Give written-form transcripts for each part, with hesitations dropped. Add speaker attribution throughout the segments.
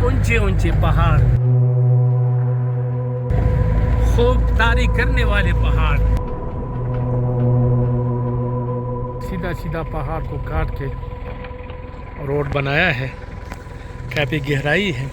Speaker 1: ऊंचे ऊंचे पहाड़, खूबदारी करने वाले पहाड़, सीधा सीधा पहाड़ को काट के रोड बनाया है, काफी गहराई है।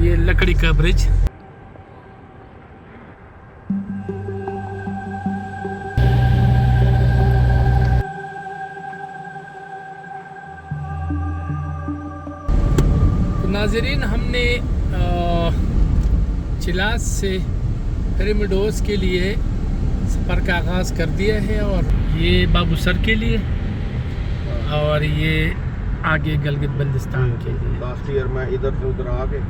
Speaker 1: ये लकड़ी का ब्रिज, तो नाजरीन हमने चिलास से पिरामिडोस के लिए सफ़र का आगाज़ कर दिया है, और ये बाबूसर के लिए और ये आगे गलगित बल्तिस्तान के लिए।
Speaker 2: लास्ट ईयर में इधर से उधर आ गए।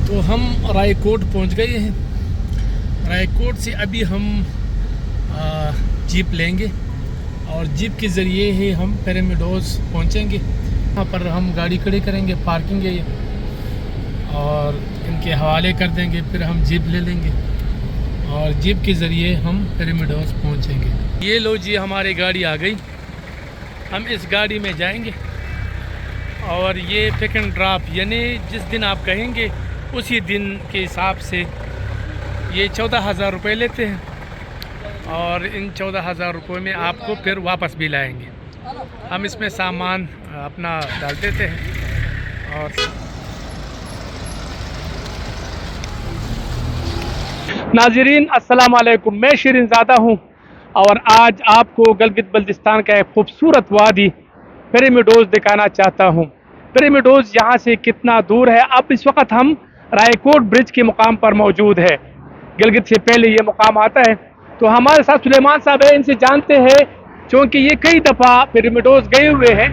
Speaker 1: तो हम रायकोट पहुंच गए हैं। रायकोट से अभी हम जीप लेंगे और जीप के ज़रिए ही हम पिरामिडोस पहुंचेंगे। वहाँ पर हम गाड़ी खड़ी करेंगे, पार्किंग है ये, और इनके हवाले कर देंगे, फिर हम जीप ले लेंगे और जीप के ज़रिए हम पिरामिडोस पहुंचेंगे। ये लो जी, हमारी गाड़ी आ गई। हम इस गाड़ी में जाएंगे और ये पिक एंड ड्रॉप, यानी जिस दिन आप कहेंगे उसी दिन के हिसाब से ये 14,000 रुपये लेते हैं, और इन 14,000 रुपये में आपको फिर वापस भी लाएंगे। हम इसमें सामान अपना डाल देते हैं। और नाजरीन अस्सलाम वालेकुम, मैं शिरीन ज़ादा हूँ और आज आपको गलगित बल्तिस्तान का एक खूबसूरत वादी पिरामिडोस दिखाना चाहता हूँ। पिरामिडोस यहाँ से कितना दूर है? अब इस वक्त हम रायकोट ब्रिज के मुकाम पर मौजूद है। गिलगित से पहले ये मुकाम आता है। तो हमारे साथ सुलेमान साहब है, इनसे जानते हैं, क्योंकि ये कई दफ़ा पिरामिडोस गए हुए हैं,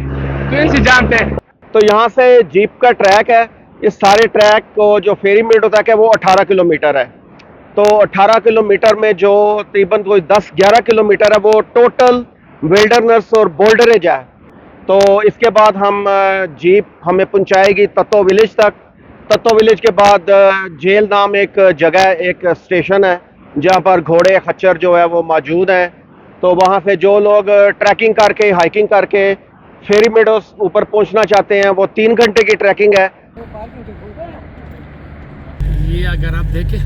Speaker 1: तो इनसे जानते हैं।
Speaker 2: तो यहाँ से जीप का ट्रैक है। इस सारे ट्रैक को जो पिरामिड तक है वो 18 किलोमीटर है। तो 18 किलोमीटर में जो तकरीबन कोई 10-11 किलोमीटर है वो टोटल विल्डरनेस और बोल्डरेज है। तो इसके बाद हम जीप हमें पहुंचाएगी तत्तो विलेज तक। तत्तो विलेज के बाद जेल नाम एक जगह, एक स्टेशन है जहां पर घोड़े खच्चर जो है वो मौजूद हैं। तो वहां से जो लोग ट्रैकिंग करके, हाइकिंग करके पिरामिडोस ऊपर पहुंचना चाहते हैं, वो 3 घंटे की ट्रैकिंग है।
Speaker 1: ये अगर आप देखें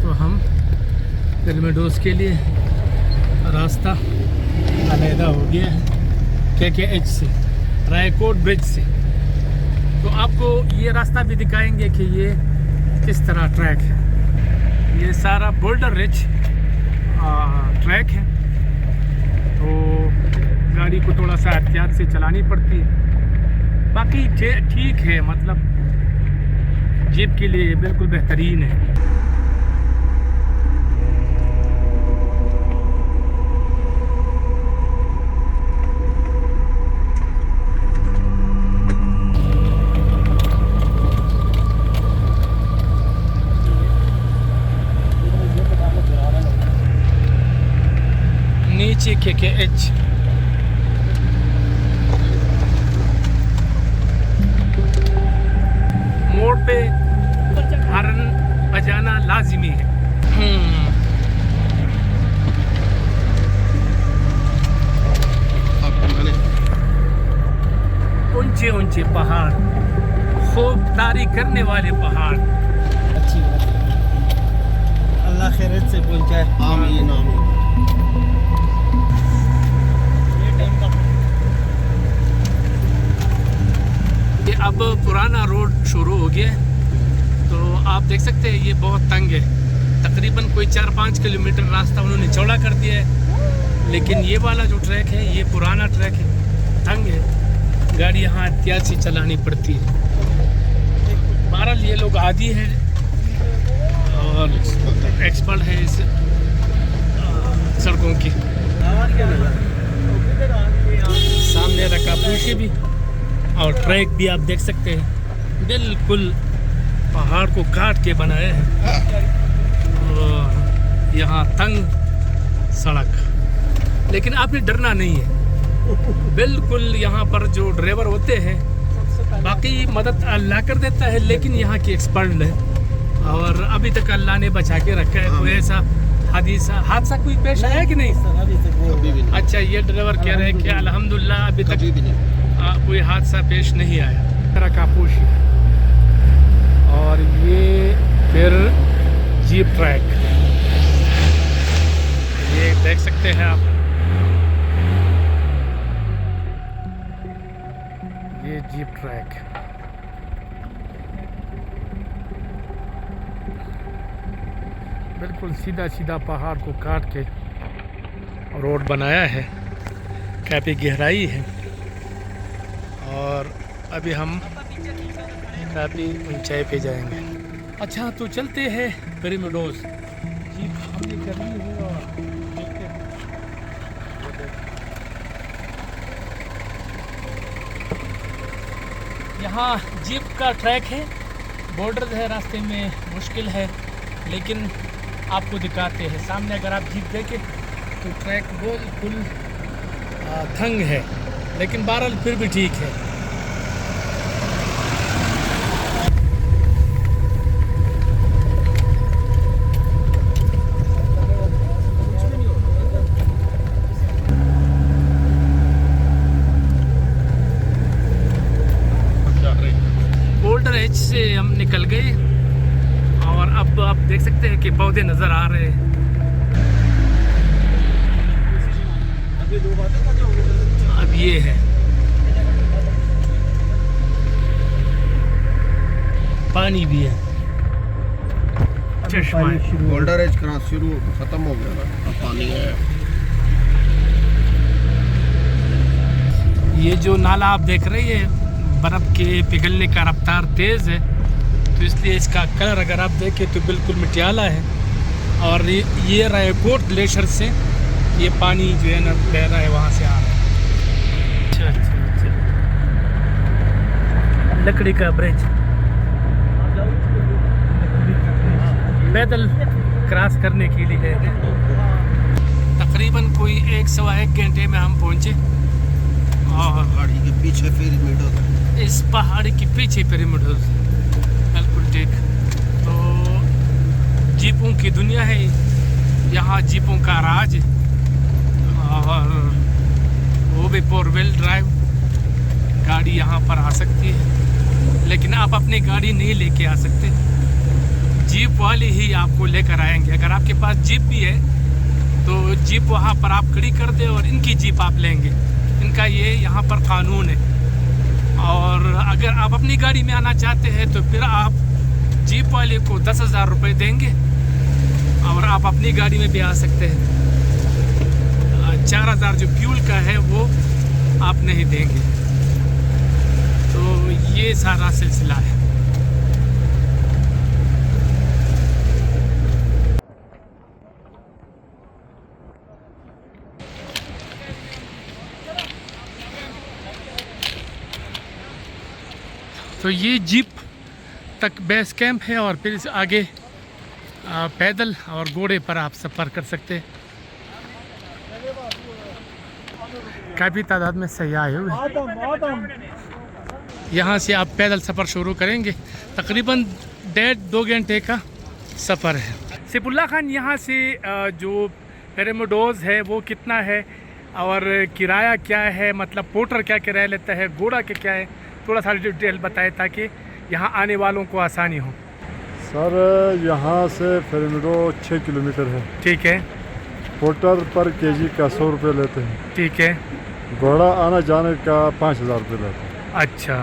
Speaker 1: तो हम पिरामिडोस के लिए रास्ता अलहदा हो गया है KKH से, रायकोट ब्रिज से। तो आपको ये रास्ता भी दिखाएंगे कि ये किस तरह ट्रैक है। ये सारा बोल्डर रिच ट्रैक है, तो गाड़ी को थोड़ा सा एहतियात से चलानी पड़ती है। बाकी ठीक है, मतलब जीप के लिए बिल्कुल बेहतरीन है। नीचे KKH, मोड़ पे हॉर्न बजाना लाजिमी है। ऊंचे ऊंचे पहाड़, खूबदारी करने वाले पहाड़।
Speaker 3: अच्छी बात है, अल्लाह खैरियत से पहुंचाए।
Speaker 2: आमीन आमीन।
Speaker 1: ये अब पुराना रोड शुरू हो गया है, तो आप देख सकते हैं ये बहुत तंग है। तकरीबन कोई 4-5 किलोमीटर रास्ता उन्होंने चौड़ा कर दिया है, लेकिन ये वाला जो ट्रैक है ये पुराना ट्रैक है, तंग है। गाड़ी यहाँ एहतियात से चलानी पड़ती है। बहरहाल ये लोग आदी हैं और एक्सपर्ट है इस सड़कों की। सामने रकापूशी भी और ट्रैक भी आप देख सकते हैं, बिल्कुल पहाड़ को काट के बनाए हैं। और यहाँ तंग सड़क, लेकिन आपने डरना नहीं है। बिल्कुल यहाँ पर जो ड्राइवर होते हैं बाकी मदद अल्लाह कर देता है, लेकिन यहाँ की एक्सपर्ट है और अभी तक अल्लाह ने बचा के रखा है। कोई ऐसा हादसा कोई पेश आया कि नहीं?
Speaker 3: अभी भी नहीं।
Speaker 1: अच्छा, ये ड्राइवर कह रहे हैं कि अल्हम्दुलिल्लाह अभी तक
Speaker 3: भी नहीं।
Speaker 1: कोई हादसा पेश नहीं आया। रकापूशी और ये फिर जीप ट्रैक, ये देख सकते हैं आप, ये जीप ट्रैक। बिल्कुल सीधा सीधा पहाड़ को काट के रोड बनाया है, काफ़ी गहराई है और अभी हम काफ़ी ऊंचाई पे जाएंगे। अच्छा, तो चलते हैं पिरामिडोज। जीप हमने करनी है और देखते हैं। यहाँ जीप का ट्रैक है, बॉर्डर है, रास्ते में मुश्किल है, लेकिन आपको दिखाते हैं। सामने अगर आप जीप देखें तो ट्रैक बिल्कुल तंग है, लेकिन बहरहाल फिर भी ठीक है। बोल्डर एज से हम निकल गए और अब आप देख सकते हैं कि पौधे नज़र आ रहे हैं। अब ये है पानी भी है, चश्मा है।
Speaker 3: बोल्डर एज क्रॉस शुरू खत्म हो गया ना, अब पानी है।
Speaker 1: ये जो नाला आप देख रहे हैं, बर्फ़ के पिघलने का रफ्तार तेज़ है, तो इसलिए इसका कलर अगर आप देखें तो बिल्कुल मटियाला है। और ये रायकोट ग्लेशियर से ये पानी जो है ना बह रहा है, वहाँ से आ रहा है। अच्छा अच्छा अच्छा, लकड़ी का ब्रिज, पैदल क्रॉस करने के लिए है। तकरीबन कोई 1 सवा 1 घंटे में हम पहुँचे और
Speaker 3: पहाड़ी के पीछे पिरामिड,
Speaker 1: इस पहाड़ी के पीछे पिरामिड, बिल्कुल ठीक। तो जीपों की दुनिया है यहाँ, जीपों का राज, और वो भी 4 व्हील ड्राइव गाड़ी यहाँ पर आ सकती है, लेकिन आप अपनी गाड़ी नहीं लेके आ सकते, जीप वाले ही आपको लेकर आएंगे। अगर आपके पास जीप भी है तो जीप वहाँ पर आप खड़ी कर दे और इनकी जीप आप लेंगे, इनका ये यहाँ पर कानून है। और अगर आप अपनी गाड़ी में आना चाहते हैं तो फिर आप जीप वाले को 10,000 रुपये देंगे और आप अपनी गाड़ी में भी आ सकते हैं। 4,000 जो फ्यूल का है वो आप नहीं देंगे। तो ये सारा सिलसिला है। तो ये जीप तक बेस कैंप है और फिर आगे पैदल और घोड़े पर आप सफ़र कर सकते हैं। काफ़ी तादाद में सयाह आए हुए हैं। यहाँ से आप पैदल सफ़र शुरू करेंगे, तकरीबन 1.5-2 घंटे का सफ़र है। सिपुल्ला खान, यहाँ से जो पिरामिडोज है वो कितना है और किराया क्या है, मतलब पोर्टर क्या किराया लेता है, घोड़ा के क्या है, थोड़ा सा डिटेल बताएं ताकि यहाँ आने वालों को आसानी हो।
Speaker 4: सर यहाँ से पिरामिडो 6 किलोमीटर है।
Speaker 1: ठीक है।
Speaker 4: पोर्टर पर केजी का 100 रुपये लेते हैं।
Speaker 1: ठीक है।
Speaker 4: घोड़ा आना जाने का 5,000 रुपये लेते हैं।
Speaker 1: अच्छा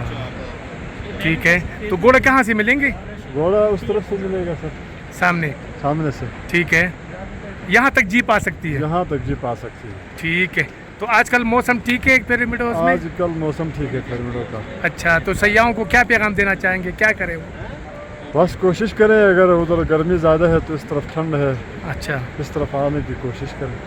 Speaker 1: ठीक है। तो घोड़ा कहाँ से मिलेंगे?
Speaker 4: घोड़ा उस तरफ से मिलेगा सर,
Speaker 1: सामने
Speaker 4: से।
Speaker 1: ठीक है। यहाँ तक जीप आ सकती है?
Speaker 4: यहाँ तक जीप आ सकती है।
Speaker 1: ठीक है। तो आजकल मौसम ठीक है पिरामिडोज में?
Speaker 4: आजकल मौसम ठीक है पिरामिडों का।
Speaker 1: अच्छा, तो सयाहों को क्या पैगाम देना चाहेंगे, क्या करें वो?
Speaker 4: बस कोशिश करें, अगर उधर गर्मी ज़्यादा है तो इस तरफ ठंड है,
Speaker 1: अच्छा,
Speaker 4: इस तरफ आने की कोशिश करें।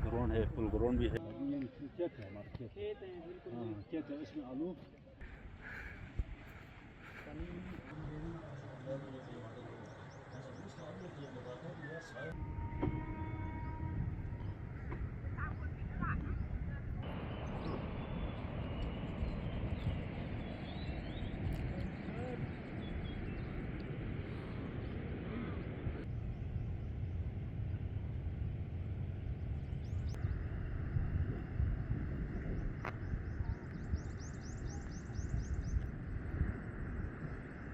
Speaker 5: ग्राउंड है, फुल ग्राउंड भी है। खेत है, हमारे खेत है, हाँ खेत है, इसमें आलू
Speaker 6: पानी